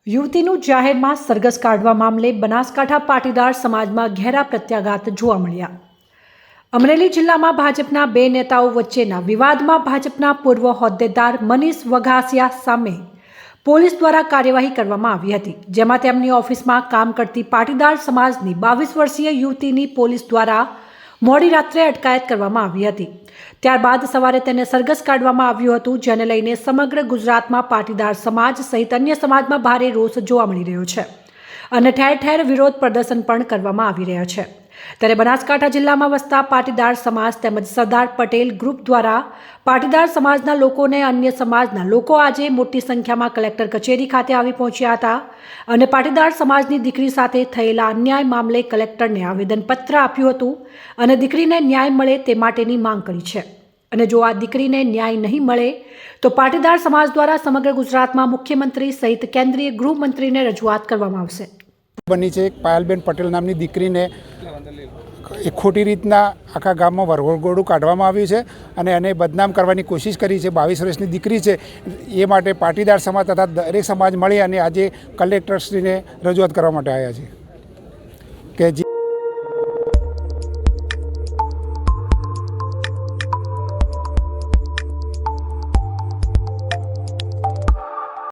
યુવતીનું જાહેરમાં સરઘસ કાઢવા મામલે બનાસકાંઠા પાટીદાર સમાજમાં ઘેરા પ્રત્યાઘાત જોવા મળ્યા। અમરેલી જિલ્લામાં ભાજપના બે નેતાઓ વચ્ચેના વિવાદમાં ભાજપના પૂર્વ હોદ્દેદાર મનીષ વઘાસિયા સામે પોલીસ દ્વારા કાર્યવાહી કરવામાં આવી હતી, જેમાં તેમની ઓફિસમાં કામ કરતી પાટીદાર સમાજની 22 વર્ષીય યુવતીની પોલીસ દ્વારા મોડી રાત્રે અટકાયત કરવામાં આવી હતી। ત્યારબાદ સવારે તેને સરઘસ કાઢવામાં આવ્યું હતું, જેને લઈને સમગ્ર ગુજરાતમાં પાટીદાર સમાજ સહિત અન્ય સમાજમાં ભારે રોષ જોવા મળી રહ્યો છે અને ઠેર ઠેર વિરોધ પ્રદર્શન પણ કરવામાં આવી રહ્યા છે। ત્યારે બનાસકાંઠા જિલ્લામાં વસતા પાટીદાર સમાજ તેમજ સરદાર પટેલ ગ્રુપ દ્વારા પાટીદાર સમાજના લોકોને અન્ય સમાજના લોકો આજે મોટી સંખ્યામાં કલેક્ટર કચેરી ખાતે આવી પહોંચ્યા હતા અને પાટીદાર સમાજની દીકરી સાથે થયેલા અન્યાય મામલે કલેક્ટરને આવેદનપત્ર આપ્યું હતું અને દીકરીને ન્યાય મળે તે માટેની માંગ કરી છે। અને જો આ દીકરીને ન્યાય નહીં મળે તો પાટીદાર સમાજ દ્વારા સમગ્ર ગુજરાતમાં મુખ્યમંત્રી સહિત કેન્દ્રીય ગૃહમંત્રીને રજૂઆત કરવામાં આવશે। બની છે પાયલબેન પટેલ નામની દીકરીને એક ખોટી રીતના આખા ગામમાં વરઘોડું કાઢવામાં આવ્યું છે અને એને બદનામ કરવાની કોશિશ કરી છે। 22 વર્ષની દીકરી છે, એ માટે પાટીદાર સમાજ તથા દરેક સમાજ મળી અને આજે કલેક્ટરશ્રીને રજૂઆત કરવા માટે આવ્યા છે કે